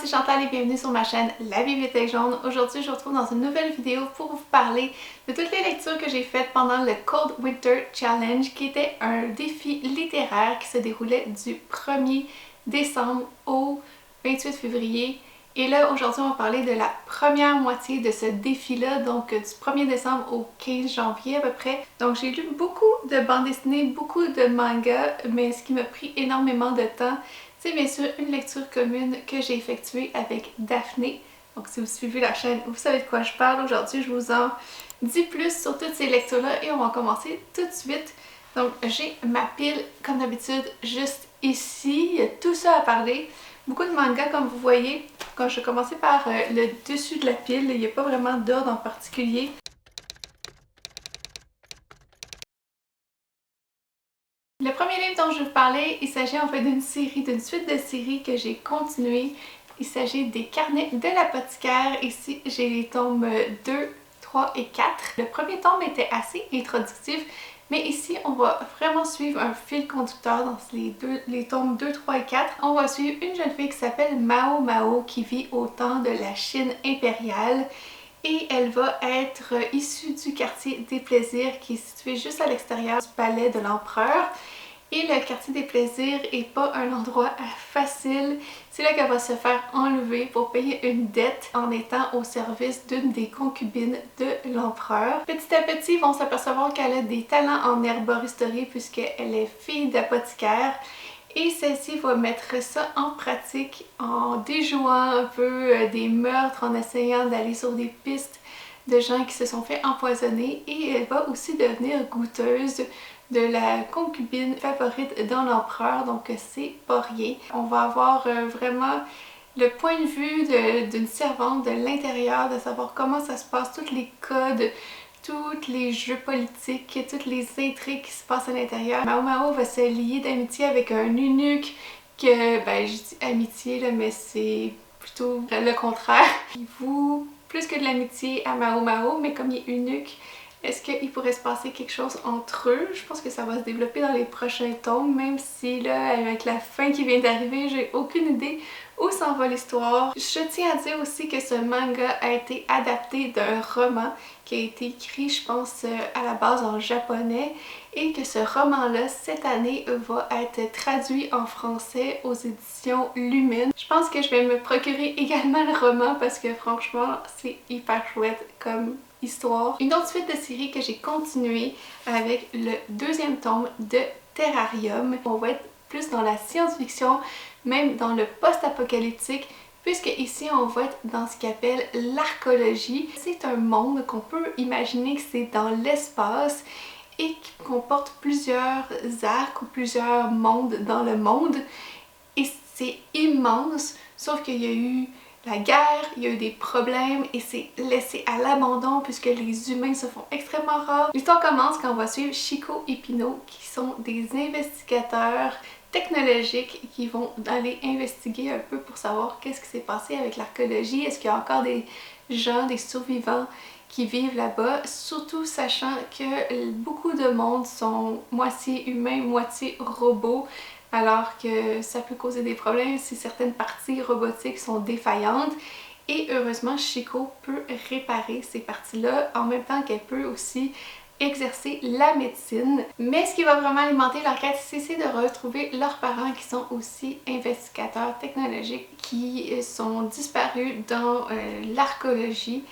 c'est Chantal et bienvenue sur ma chaîne La Bibliothèque Jaune. Aujourd'hui, je vous retrouve dans une nouvelle vidéo pour vous parler de toutes les lectures que j'ai faites pendant le Cold Winter Challenge, qui était un défi littéraire qui se déroulait du 1er décembre au 28 février. Et là, aujourd'hui, on va parler de la première moitié de ce défi-là, donc du 1er décembre au 15 janvier à peu près. Donc j'ai lu beaucoup de bandes dessinées, beaucoup de mangas, mais ce qui m'a pris énormément de temps, c'est bien sûr une lecture commune que j'ai effectuée avec Daphné. Donc si vous suivez la chaîne, vous savez de quoi je parle. Aujourd'hui, je vous en dis plus sur toutes ces lectures-là et on va commencer tout de suite. Donc j'ai ma pile, comme d'habitude, juste ici. Il y a tout ça à parler. Beaucoup de mangas, comme vous voyez. Quand je vais commencer par le dessus de la pile, il n'y a pas vraiment d'ordre en particulier. Le premier livre dont je vais vous parler, il s'agit en fait d'une série, d'une suite de séries que j'ai continué. Il s'agit des Carnets de l'apothicaire. Ici, j'ai les tomes 2, 3 et 4. Le premier tome était assez introductif, mais ici, on va vraiment suivre un fil conducteur dans les tomes 2, 3 et 4. On va suivre une jeune fille qui s'appelle Mao Mao, qui vit au temps de la Chine impériale. Et elle va être issue du quartier des plaisirs qui est situé juste à l'extérieur du palais de l'empereur. Et le quartier des plaisirs est pas un endroit facile. C'est là qu'elle va se faire enlever pour payer une dette en étant au service d'une des concubines de l'empereur. Petit à petit, ils vont s'apercevoir qu'elle a des talents en herboristerie puisqu'elle est fille d'apothicaire. Et celle-ci va mettre ça en pratique en déjouant un peu des meurtres, en essayant d'aller sur des pistes de gens qui se sont fait empoisonner. Et elle va aussi devenir goûteuse de la concubine favorite dans l'empereur, donc c'est pas rien. On va avoir vraiment le point de vue d'une servante de l'intérieur, de savoir comment ça se passe, tous les codes, tous les jeux politiques, toutes les intrigues qui se passent à l'intérieur. Mao Mao va se lier d'amitié avec un eunuque que, ben je dis amitié là, mais c'est plutôt le contraire. Il voue plus que de l'amitié à Mao Mao, mais comme il est eunuque, est-ce qu'il pourrait se passer quelque chose entre eux? Je pense que ça va se développer dans les prochains tomes, même si là, avec la fin qui vient d'arriver, j'ai aucune idée où s'en va l'histoire. Je tiens à dire aussi que ce manga a été adapté d'un roman qui a été écrit, je pense, à la base en japonais et que ce roman-là, cette année, va être traduit en français aux éditions Lumine. Je pense que je vais me procurer également le roman parce que franchement, c'est hyper chouette comme histoire. Une autre suite de séries que j'ai continué avec le deuxième tome de Terrarium. On va être plus dans la science-fiction, même dans le post-apocalyptique, puisque ici on va être dans ce qu'on appelle l'archéologie. C'est un monde qu'on peut imaginer que c'est dans l'espace et qui comporte plusieurs arcs ou plusieurs mondes dans le monde. Et c'est immense, sauf qu'il y a eu la guerre, il y a eu des problèmes et c'est laissé à l'abandon puisque les humains se font extrêmement rares. L'histoire commence quand on va suivre Chico et Pino qui sont des investigateurs technologiques qui vont aller investiguer un peu pour savoir qu'est-ce qui s'est passé avec l'archéologie. Est-ce qu'il y a encore des gens, des survivants qui vivent là-bas, surtout sachant que beaucoup de monde sont moitié humains, moitié robots, alors que ça peut causer des problèmes si certaines parties robotiques sont défaillantes. Et heureusement, Chico peut réparer ces parties-là en même temps qu'elle peut aussi exercer la médecine. Mais ce qui va vraiment alimenter leur quête, c'est de retrouver leurs parents qui sont aussi investigateurs technologiques qui sont disparus dans l'archéologie.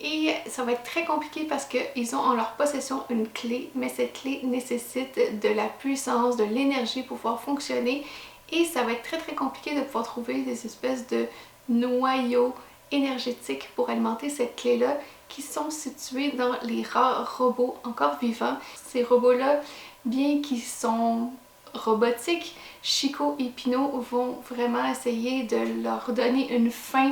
Et ça va être très compliqué parce qu'ils ont en leur possession une clé, mais cette clé nécessite de la puissance, de l'énergie pour pouvoir fonctionner. Et ça va être très compliqué de pouvoir trouver des espèces de noyaux énergétiques pour alimenter cette clé-là qui sont situés dans les rares robots encore vivants. Ces robots-là, bien qu'ils sont robotiques, Chico et Pino vont vraiment essayer de leur donner une fin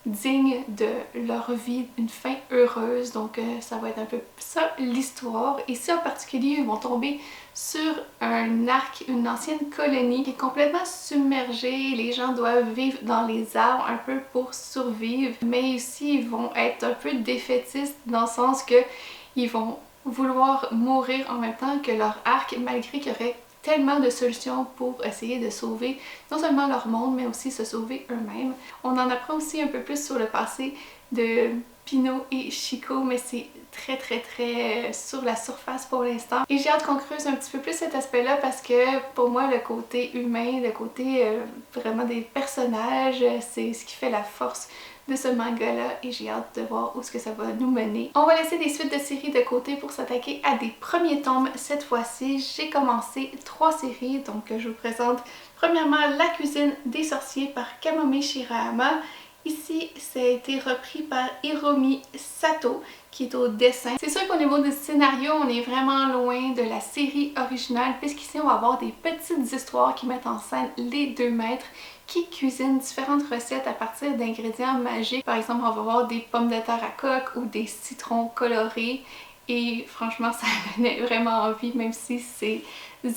digne de leur vie, une fin heureuse. Donc ça va être un peu ça l'histoire. Ici en particulier, ils vont tomber sur un arc, une ancienne colonie qui est complètement submergée. Les gens doivent vivre dans les arbres un peu pour survivre, mais ici ils vont être un peu défaitistes dans le sens que ils vont vouloir mourir en même temps que leur arc, malgré qu'il y aurait tellement de solutions pour essayer de sauver non seulement leur monde, mais aussi se sauver eux-mêmes. On en apprend aussi un peu plus sur le passé de Pino et Chico, mais c'est très sur la surface pour l'instant. Et j'ai hâte qu'on creuse un petit peu plus cet aspect-là parce que pour moi, le côté humain, le côté vraiment des personnages, c'est ce qui fait la force de ce manga-là et j'ai hâte de voir où est-ce que ça va nous mener. On va laisser des suites de séries de côté pour s'attaquer à des premiers tomes cette fois-ci. J'ai commencé 3 séries, donc je vous présente premièrement La cuisine des sorciers par Kamome Shirahama. Ici, ça a été repris par Hiromi Sato qui est au dessin. C'est sûr qu'au niveau du scénario, on est vraiment loin de la série originale puisqu'ici on va avoir des petites histoires qui mettent en scène les deux maîtres qui cuisinent différentes recettes à partir d'ingrédients magiques. Par exemple, on va voir des pommes de terre à coque ou des citrons colorés et franchement, ça donnait vraiment envie même si ces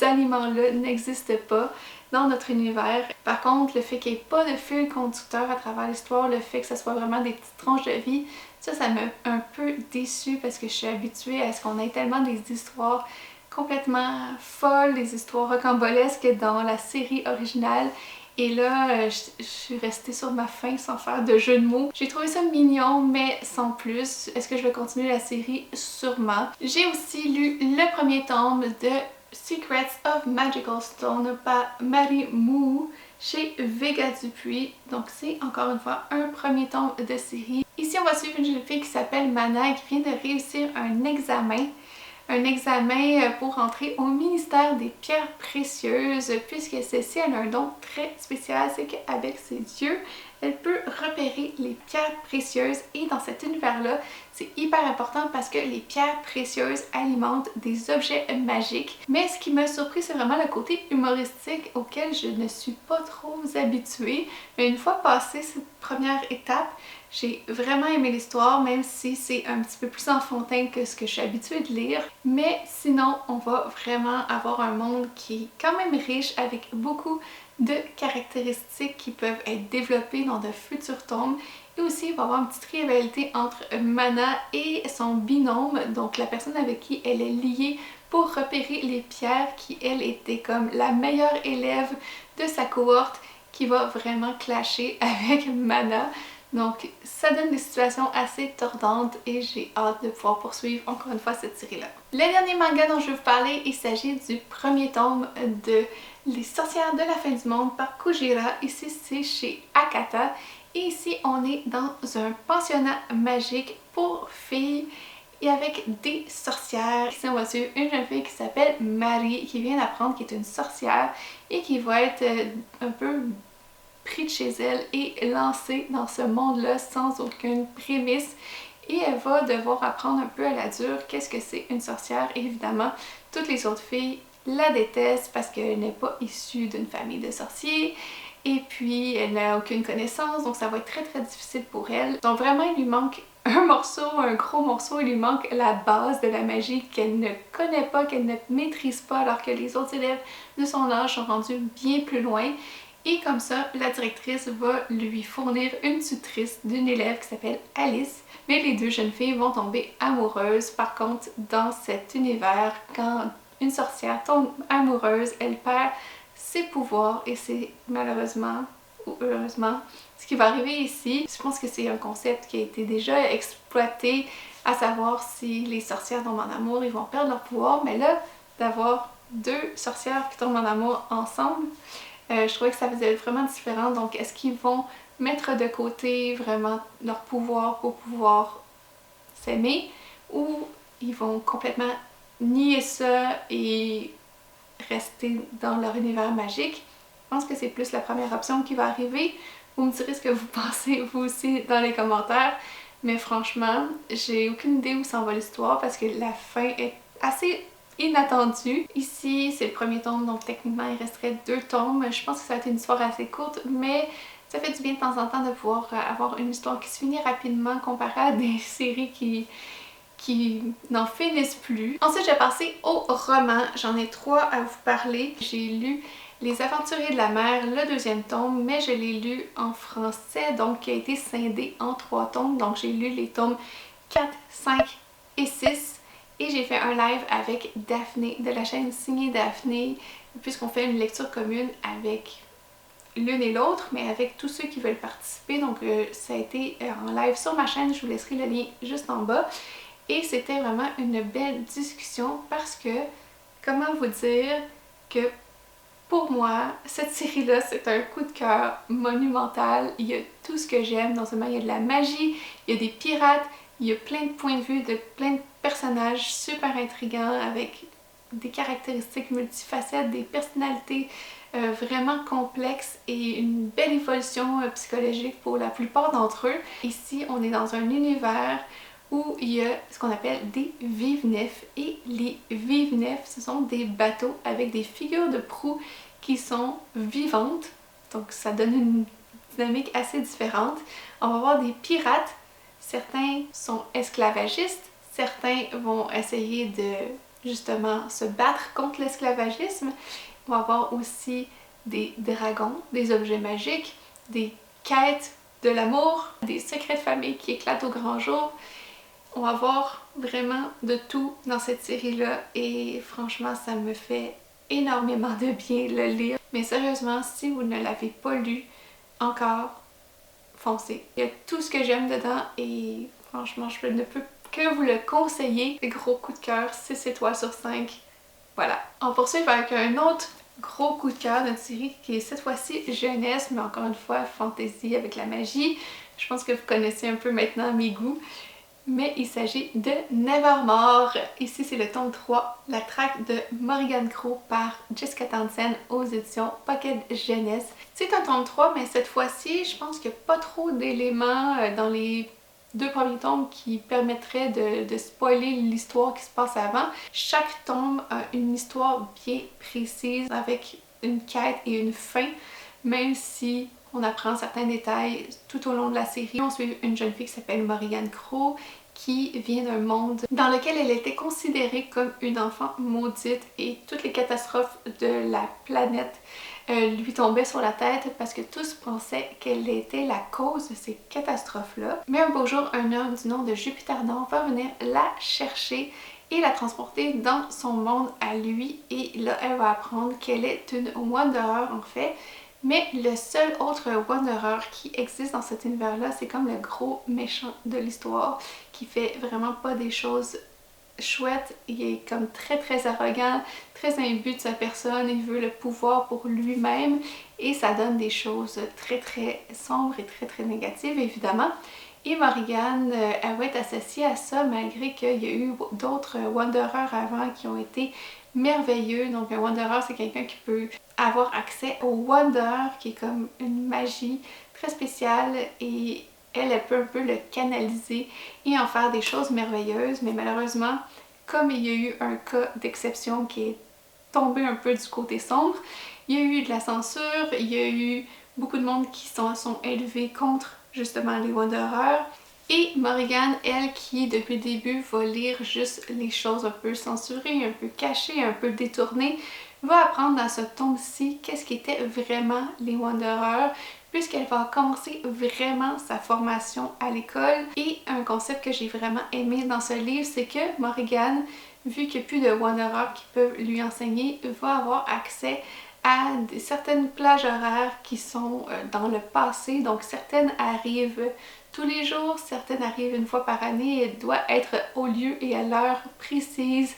aliments-là n'existent pas dans notre univers. Par contre, le fait qu'il n'y ait pas de fil conducteur à travers l'histoire, le fait que ce soit vraiment des petites tranches de vie, ça m'a un peu déçue parce que je suis habituée à ce qu'on ait tellement des histoires complètement folles, des histoires rocambolesques dans la série originale. Et là, je suis restée sur ma faim sans faire de jeu de mots. J'ai trouvé ça mignon, mais sans plus. Est-ce que je vais continuer la série? Sûrement. J'ai aussi lu le premier tome de Secrets of Magical Stone par Marie Mou chez Vega Dupuis. Donc c'est encore une fois un premier tome de série. Ici on va suivre une jeune fille qui s'appelle Mana qui vient de réussir un examen pour entrer au ministère des pierres précieuses puisque celle-ci elle a un don très spécial, c'est qu'avec ses yeux, elle peut repérer les pierres précieuses et dans cet univers-là, c'est hyper important parce que les pierres précieuses alimentent des objets magiques. Mais ce qui m'a surpris, c'est vraiment le côté humoristique auquel je ne suis pas trop habituée. Mais une fois passée cette première étape, j'ai vraiment aimé l'histoire, même si c'est un petit peu plus enfantin que ce que je suis habituée de lire. Mais sinon, on va vraiment avoir un monde qui est quand même riche avec beaucoup de caractéristiques qui peuvent être développées dans de futurs tomes. Et aussi, il va y avoir une petite rivalité entre Mana et son binôme, donc la personne avec qui elle est liée pour repérer les pierres, qui elle était comme la meilleure élève de sa cohorte, qui va vraiment clasher avec Mana. Donc ça donne des situations assez tordantes et j'ai hâte de pouvoir poursuivre encore une fois cette série-là. Le dernier manga dont je vais vous parler, il s'agit du premier tome de Les sorcières de la fin du monde par Kujira. Ici c'est chez Akata et ici on est dans un pensionnat magique pour filles et avec des sorcières. Ici on va suivre une jeune fille qui s'appelle Marie qui vient d'apprendre qu'elle est une sorcière et qui va être un peu pris de chez elle et lancée dans ce monde-là sans aucune prémisse. Et elle va devoir apprendre un peu à la dure qu'est-ce que c'est une sorcière. Et évidemment, toutes les autres filles la détestent parce qu'elle n'est pas issue d'une famille de sorciers. Et puis, elle n'a aucune connaissance, donc ça va être très difficile pour elle. Donc vraiment, il lui manque un morceau, un gros morceau, il lui manque la base de la magie qu'elle ne connaît pas, qu'elle ne maîtrise pas, alors que les autres élèves de son âge sont rendus bien plus loin. Et comme ça, la directrice va lui fournir une tutrice d'une élève qui s'appelle Alice. Mais les deux jeunes filles vont tomber amoureuses. Par contre, dans cet univers, quand une sorcière tombe amoureuse, elle perd ses pouvoirs et c'est malheureusement ou heureusement ce qui va arriver ici. Je pense que c'est un concept qui a été déjà exploité, à savoir si les sorcières tombent en amour, ils vont perdre leur pouvoir. Mais là, d'avoir deux sorcières qui tombent en amour ensemble, je trouvais que ça faisait vraiment différent. Donc est-ce qu'ils vont mettre de côté vraiment leur pouvoir pour pouvoir s'aimer ou ils vont complètement nier ça et rester dans leur univers magique? Je pense que c'est plus la première option qui va arriver. Vous me direz ce que vous pensez vous aussi dans les commentaires. Mais franchement, j'ai aucune idée où s'en va l'histoire parce que la fin est assez inattendu. Ici, c'est le premier tome, donc techniquement il resterait 2 tomes. Je pense que ça va être une histoire assez courte, mais ça fait du bien de temps en temps de pouvoir avoir une histoire qui se finit rapidement comparée à des séries qui n'en finissent plus. Ensuite, j'ai passé au roman. J'en ai 3 à vous parler. J'ai lu Les Aventuriers de la mer, le 2e tome, mais je l'ai lu en français, donc qui a été scindé en 3 tomes. Donc j'ai lu les tomes 4, 5 et 6. Et j'ai fait un live avec Daphné de la chaîne Signée Daphné puisqu'on fait une lecture commune avec l'une et l'autre, mais avec tous ceux qui veulent participer. Donc ça a été en live sur ma chaîne, je vous laisserai le lien juste en bas. Et c'était vraiment une belle discussion parce que, comment vous dire que pour moi, cette série-là, c'est un coup de cœur monumental. Il y a tout ce que j'aime. Non seulement il y a de la magie, il y a des pirates, il y a plein de points de vue de plein de personnages super intrigants avec des caractéristiques multifacettes, des personnalités vraiment complexes et une belle évolution psychologique pour la plupart d'entre eux. Ici, on est dans un univers où il y a ce qu'on appelle des vive-nefs. Et les vive-nefs, ce sont des bateaux avec des figures de proue qui sont vivantes. Donc ça donne une dynamique assez différente. On va voir des pirates. Certains sont esclavagistes. Certains vont essayer de justement se battre contre l'esclavagisme. On va voir aussi des dragons, des objets magiques, des quêtes de l'amour, des secrets de famille qui éclatent au grand jour. On va voir vraiment de tout dans cette série-là et franchement, ça me fait énormément de bien le lire. Mais sérieusement, si vous ne l'avez pas lu encore, foncez. Il y a tout ce que j'aime dedans et franchement, je ne peux que vous le conseiller. Gros coup de cœur, 6 étoiles sur 5. Voilà. On poursuit avec un autre gros coup de cœur d'une série qui est cette fois-ci jeunesse, mais encore une fois fantasy avec la magie. Je pense que vous connaissez un peu maintenant mes goûts. Mais il s'agit de Nevermore. Ici, c'est le tome 3, la traque de Morrigan Crow par Jessica Townsend aux éditions Pocket Jeunesse. C'est un tome 3, mais cette fois-ci, je pense qu'il n'y a pas trop d'éléments dans les 2 premiers tomes qui permettraient de spoiler l'histoire qui se passe avant. Chaque tome a une histoire bien précise avec une quête et une fin, même si on apprend certains détails tout au long de la série. On suit une jeune fille qui s'appelle Morrigan Crow qui vient d'un monde dans lequel elle était considérée comme une enfant maudite et toutes les catastrophes de la planète lui tombaient sur la tête parce que tous pensaient qu'elle était la cause de ces catastrophes-là. Mais un beau jour, un homme du nom de Jupiter-Nord va venir la chercher et la transporter dans son monde à lui et là, elle va apprendre qu'elle est une Wanderer en fait. Mais le seul autre Wanderer qui existe dans cet univers-là, c'est comme le gros méchant de l'histoire qui fait vraiment pas des choses chouettes. Il est comme très arrogant, très imbu de sa personne, il veut le pouvoir pour lui-même et ça donne des choses très sombres et très négatives évidemment. Et Morrigan, elle va être associée à ça malgré qu'il y a eu d'autres Wanderers avant qui ont été merveilleux. Donc un Wanderer, c'est quelqu'un qui peut avoir accès au Wonder, qui est comme une magie très spéciale et elle peut un peu le canaliser et en faire des choses merveilleuses. Mais malheureusement, comme il y a eu un cas d'exception qui est tombé un peu du côté sombre, il y a eu de la censure, il y a eu beaucoup de monde qui sont élevés contre justement les Wanderers. Et Morrigan, elle qui depuis le début va lire juste les choses un peu censurées, un peu cachées, un peu détournées, va apprendre dans ce tome-ci qu'est-ce qu'étaient vraiment les Wanderers, puisqu'elle va commencer vraiment sa formation à l'école. Et un concept que j'ai vraiment aimé dans ce livre, c'est que Morrigan, vu qu'il n'y a plus de Wanderers qui peuvent lui enseigner, va avoir accès à certaines plages horaires qui sont dans le passé. Donc certaines arrivent tous les jours, certaines arrivent une fois par année et elle doit être au lieu et à l'heure précise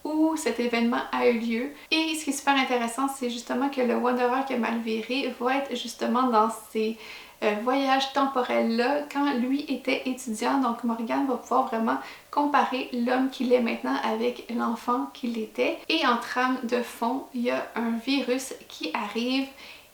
où cet événement a eu lieu. Et ce qui est super intéressant, c'est justement que le Wanderer qui a mal viré va être justement dans ces voyages temporels-là quand lui était étudiant. Donc Morrigan va pouvoir vraiment comparer l'homme qu'il est maintenant avec l'enfant qu'il était. Et en trame de fond, il y a un virus qui arrive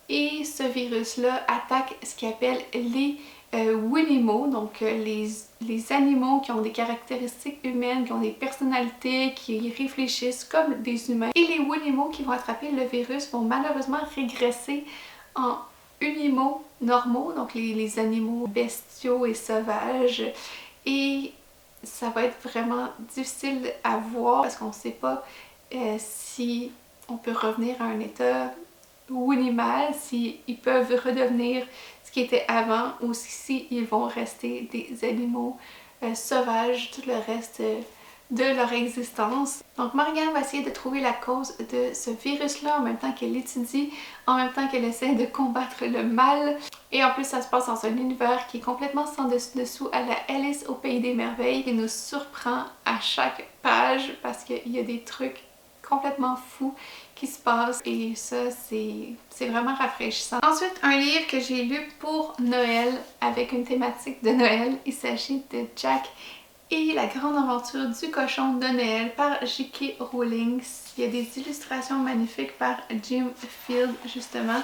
et ce virus-là attaque ce qu'il appelle les Winimo, donc les animaux qui ont des caractéristiques humaines, qui ont des personnalités, qui réfléchissent comme des humains. Et les Winimo qui vont attraper le virus vont malheureusement régresser en Unimo normaux, donc les animaux bestiaux et sauvages. Et ça va être vraiment difficile à voir parce qu'on ne sait pas si on peut revenir à un état Winimal, s'ils peuvent redevenir ce qui était avant ou si ils vont rester des animaux sauvages tout le reste de leur existence. Donc Morgane va essayer de trouver la cause de ce virus-là en même temps qu'elle l'étudie, en même temps qu'elle essaie de combattre le mal. Et en plus ça se passe dans un univers qui est complètement sans dessus-dessous à la Alice au pays des merveilles, qui nous surprend à chaque page parce qu'il y a des trucs complètement fous qui se passent et ça c'est vraiment rafraîchissant. Ensuite, un livre que j'ai lu pour Noël avec une thématique de Noël, il s'agit de Jack et la grande aventure du cochon de Noël par J.K. Rowling. Il y a des illustrations magnifiques par Jim Field justement,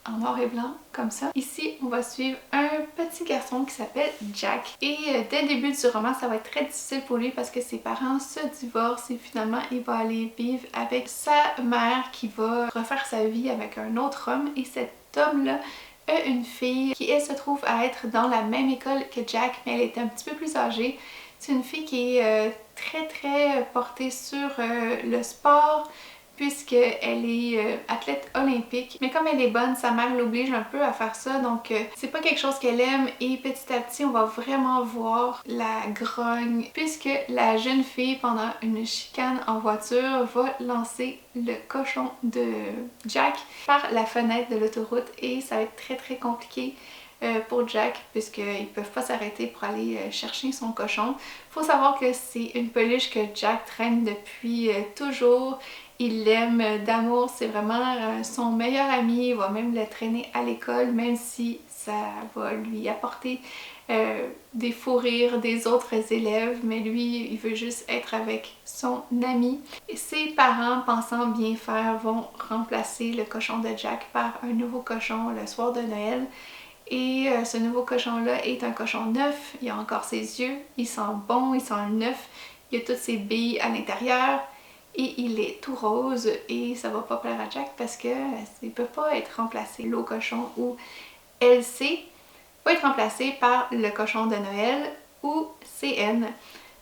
en noir et blanc comme ça. Ici on va suivre un petit garçon qui s'appelle Jack et dès le début du roman ça va être très difficile pour lui parce que ses parents se divorcent et finalement il va aller vivre avec sa mère qui va refaire sa vie avec un autre homme et cet homme là a une fille qui elle se trouve à être dans la même école que Jack mais elle est un petit peu plus âgée. C'est une fille qui est très portée sur le sport puisqu'elle est athlète olympique. Mais comme elle est bonne, sa mère l'oblige un peu à faire ça, donc c'est pas quelque chose qu'elle aime et petit à petit on va vraiment voir la grogne puisque la jeune fille pendant une chicane en voiture va lancer le cochon de Jack par la fenêtre de l'autoroute et ça va être très compliqué pour Jack puisqu'ils peuvent pas s'arrêter pour aller chercher son cochon. Faut savoir que c'est une peluche que Jack traîne depuis toujours. Il l'aime d'amour, c'est vraiment son meilleur ami, il va même le traîner à l'école même si ça va lui apporter des fous rires des autres élèves, mais lui il veut juste être avec son ami. Et ses parents, pensant bien faire, vont remplacer le cochon de Jack par un nouveau cochon le soir de Noël. Et ce nouveau cochon-là est un cochon neuf, il a encore ses yeux, il sent bon, il sent le neuf, il a toutes ses billes à l'intérieur et il est tout rose et ça va pas plaire à Jack parce que il peut pas être remplacé. L'eau cochon ou LC va être remplacé par le cochon de Noël ou CN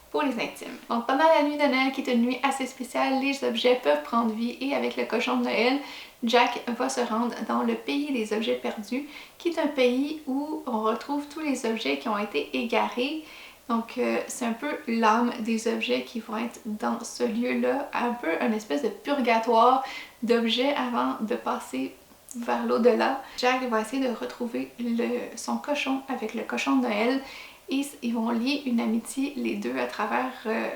pour les intimes. Donc pendant la nuit de Noël qui est une nuit assez spéciale, les objets peuvent prendre vie et avec le cochon de Noël, Jack va se rendre dans le pays des objets perdus qui est un pays où on retrouve tous les objets qui ont été égarés. Donc c'est un peu l'âme des objets qui vont être dans ce lieu-là, un peu une espèce de purgatoire d'objets avant de passer vers l'au-delà. Jack va essayer de retrouver son cochon avec le cochon de Noël et ils vont lier une amitié les deux à travers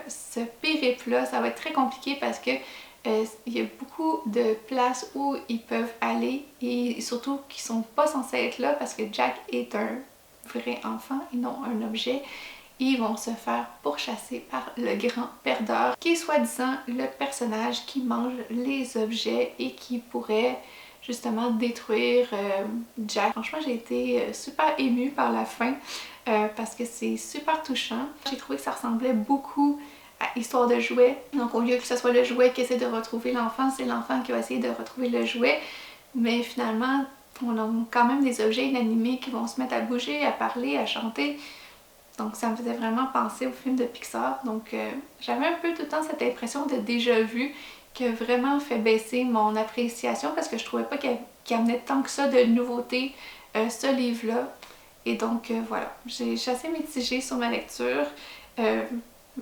ce périple-là. Ça va être très compliqué parce que il y a beaucoup de places où ils peuvent aller et surtout qu'ils sont pas censés être là parce que Jack est un vrai enfant et non un objet. Ils vont se faire pourchasser par le grand perdeur qui est soi-disant le personnage qui mange les objets et qui pourrait justement détruire Jack. Franchement j'ai été super émue par la fin parce que c'est super touchant. J'ai trouvé que ça ressemblait beaucoup à Histoire de jouet. Donc au lieu que ce soit le jouet qui essaie de retrouver l'enfant, c'est l'enfant qui va essayer de retrouver le jouet. Mais finalement on a quand même des objets inanimés qui vont se mettre à bouger, à parler, à chanter. Donc ça me faisait vraiment penser au film de Pixar. Donc j'avais un peu tout le temps cette impression de déjà vu qui a vraiment fait baisser mon appréciation parce que je trouvais pas qu'il amenait tant que ça de nouveautés ce livre-là. Et donc voilà, j'ai assez mitigée sur ma lecture.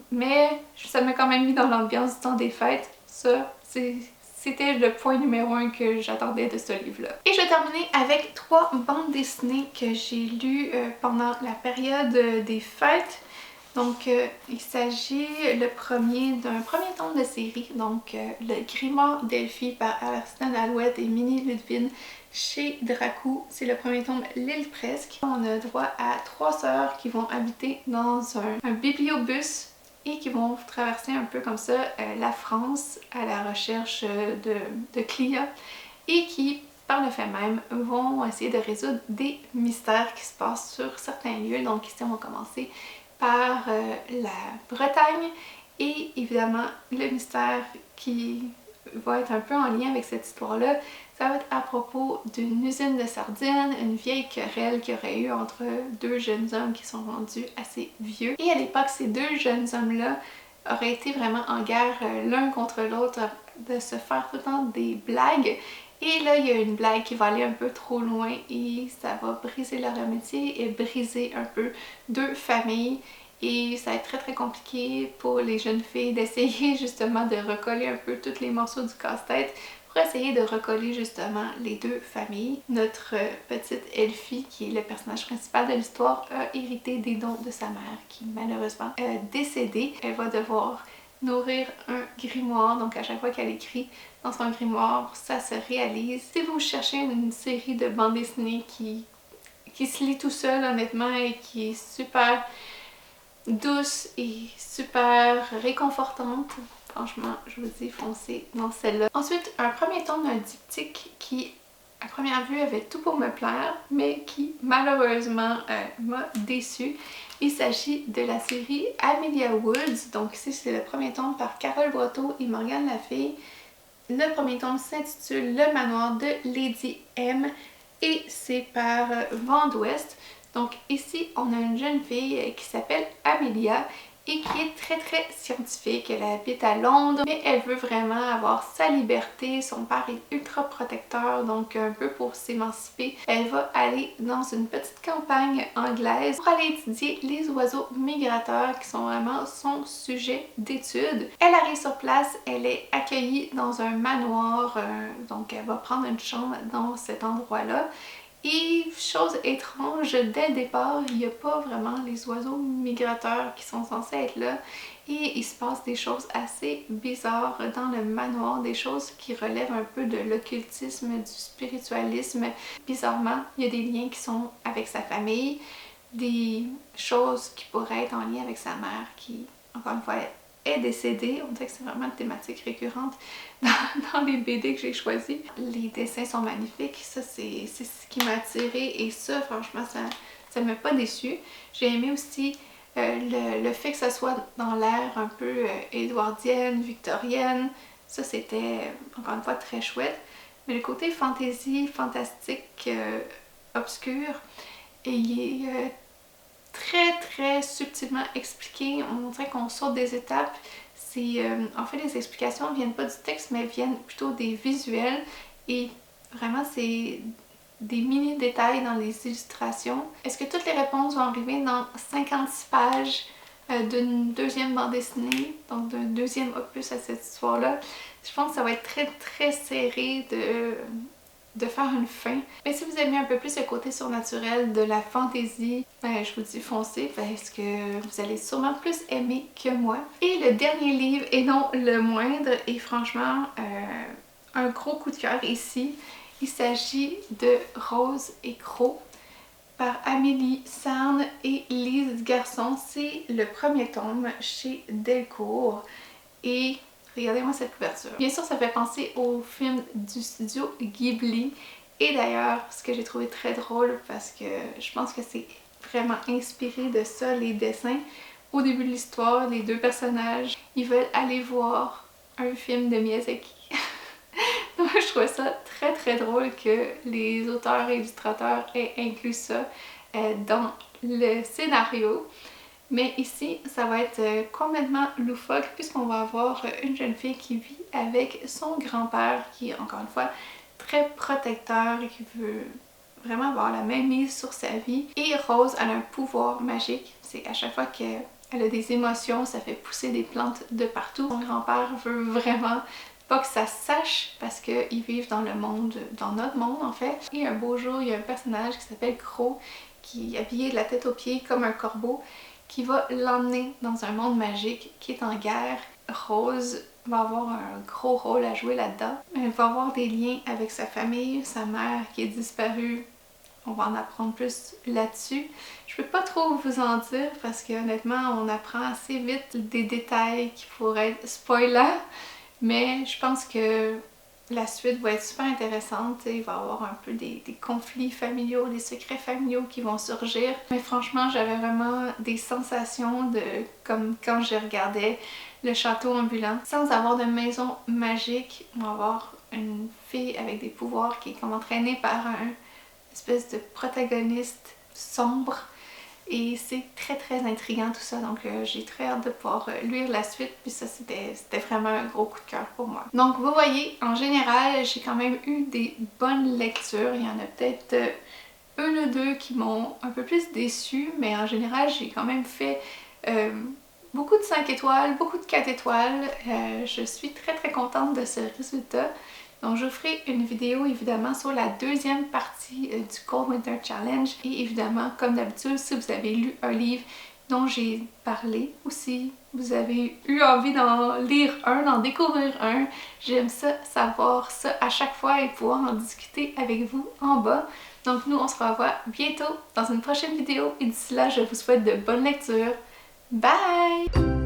Mais ça m'a quand même mis dans l'ambiance du temps des fêtes. Ça, c'était le point numéro 1 que j'attendais de ce livre-là. Et je vais terminer avec 3 bandes dessinées que j'ai lues pendant la période des fêtes. Donc il s'agit d'un premier tome de série, donc Le Grimoire d'Elphie par Alston Alouette et Minnie Ludwig chez Dracou. C'est le premier tome, L'île presque. On a droit à 3 sœurs qui vont habiter dans un bibliobus et qui vont traverser un peu comme ça la France à la recherche de Clia et qui, par le fait même, vont essayer de résoudre des mystères qui se passent sur certains lieux. Donc ici on va commencer par la Bretagne et évidemment le mystère qui va être un peu en lien avec cette histoire-là, ça va être à propos d'une usine de sardines, une vieille querelle qu'il y aurait eu entre 2 jeunes hommes qui sont rendus assez vieux. Et à l'époque, ces 2 jeunes hommes-là auraient été vraiment en guerre l'un contre l'autre, de se faire tout le temps des blagues. Et là, il y a une blague qui va aller un peu trop loin et ça va briser leur amitié et briser un peu 2 familles. et ça va être très compliqué pour les jeunes filles d'essayer justement de recoller un peu tous les morceaux du casse-tête pour essayer de recoller justement les deux familles. Notre petite Elfie, qui est le personnage principal de l'histoire, a hérité des dons de sa mère qui malheureusement est décédée. Elle va devoir nourrir un grimoire, donc à chaque fois qu'elle écrit dans son grimoire, ça se réalise. Si vous cherchez une série de bandes dessinées qui se lit tout seul honnêtement et qui est super douce et super réconfortante, franchement je vous dis foncez dans celle-là. Ensuite, un premier tome d'un diptyque qui à première vue avait tout pour me plaire mais qui malheureusement m'a déçue. Il s'agit de la série Amelia Woods, donc ici c'est le premier tome par Carole Brotteau et Morgane Lafille. Le premier tome s'intitule Le manoir de Lady M et c'est par Vent d'Ouest. Donc ici on a une jeune fille qui s'appelle Amelia et qui est très scientifique. Elle habite à Londres mais elle veut vraiment avoir sa liberté. Son père est ultra protecteur, donc un peu pour s'émanciper, elle va aller dans une petite campagne anglaise pour aller étudier les oiseaux migrateurs qui sont vraiment son sujet d'étude. Elle arrive sur place, elle est accueillie dans un manoir, donc elle va prendre une chambre dans cet endroit-là. Et chose étrange, dès le départ, il n'y a pas vraiment les oiseaux migrateurs qui sont censés être là et il se passe des choses assez bizarres dans le manoir, des choses qui relèvent un peu de l'occultisme, du spiritualisme. Bizarrement, il y a des liens qui sont avec sa famille, des choses qui pourraient être en lien avec sa mère qui, encore une fois, est décédée. On dirait que c'est vraiment une thématique récurrente dans les BD que j'ai choisis. Les dessins sont magnifiques, ça c'est ce qui m'a attirée et ça franchement ça m'a pas déçue. J'ai aimé aussi le fait que ça soit dans l'ère un peu édouardienne, victorienne, ça c'était encore une fois très chouette. Mais le côté fantasy, fantastique, obscur, et il est très subtilement expliqué. On dirait qu'on saute des étapes. En fait, les explications viennent pas du texte mais viennent plutôt des visuels et vraiment c'est des mini détails dans les illustrations. Est-ce que toutes les réponses vont arriver dans 56 pages d'une deuxième bande dessinée, donc d'un deuxième opus à cette histoire-là? Je pense que ça va être très serré de faire une fin. Mais si vous aimez un peu plus le côté surnaturel de la fantaisie, ben, je vous dis foncez parce que vous allez sûrement plus aimer que moi. Et le dernier livre, et non le moindre, est franchement un gros coup de cœur ici. Il s'agit de Rose et Croc par Amélie Sarne et Lise Garçon. C'est le premier tome chez Delcourt et regardez-moi cette couverture. Bien sûr, ça fait penser au film du studio Ghibli. Et d'ailleurs, ce que j'ai trouvé très drôle, parce que je pense que c'est vraiment inspiré de ça, les dessins. Au début de l'histoire, les deux personnages, ils veulent aller voir un film de Miyazaki. Donc je trouvais ça très drôle que les auteurs et illustrateurs aient inclus ça dans le scénario. Mais ici, ça va être complètement loufoque puisqu'on va avoir une jeune fille qui vit avec son grand-père qui est encore une fois très protecteur et qui veut vraiment avoir la même mise sur sa vie. Et Rose, elle a un pouvoir magique. C'est à chaque fois qu'elle a des émotions, ça fait pousser des plantes de partout. Son grand-père veut vraiment pas que ça se sache parce qu'ils vivent dans le monde, dans notre monde en fait. Et un beau jour, il y a un personnage qui s'appelle Croc qui est habillé de la tête aux pieds comme un corbeau qui va l'emmener dans un monde magique qui est en guerre. Rose va avoir un gros rôle à jouer là-dedans. Elle va avoir des liens avec sa famille, sa mère qui est disparue. On va en apprendre plus là-dessus. Je peux pas trop vous en dire parce que honnêtement on apprend assez vite des détails qui pourraient être spoilants. Mais je pense que la suite va être super intéressante, il va y avoir un peu des conflits familiaux, des secrets familiaux qui vont surgir. Mais franchement, j'avais vraiment des sensations comme quand je regardais le château ambulant. Sans avoir de maison magique, on va avoir une fille avec des pouvoirs qui est comme entraînée par un espèce de protagoniste sombre. Et c'est très intriguant tout ça, donc j'ai très hâte de pouvoir lire la suite, puis ça c'était vraiment un gros coup de cœur pour moi. Donc vous voyez, en général, j'ai quand même eu des bonnes lectures, il y en a peut-être une ou deux qui m'ont un peu plus déçue, mais en général j'ai quand même fait Beaucoup de 5 étoiles, beaucoup de 4 étoiles. Je suis très contente de ce résultat. Donc je ferai une vidéo évidemment sur la deuxième partie du Cold Winter Challenge. Et évidemment, comme d'habitude, si vous avez lu un livre dont j'ai parlé, ou si vous avez eu envie d'en lire un, d'en découvrir un, j'aime ça, savoir ça à chaque fois et pouvoir en discuter avec vous en bas. Donc nous, on se revoit bientôt dans une prochaine vidéo et d'ici là, je vous souhaite de bonnes lectures. Bye!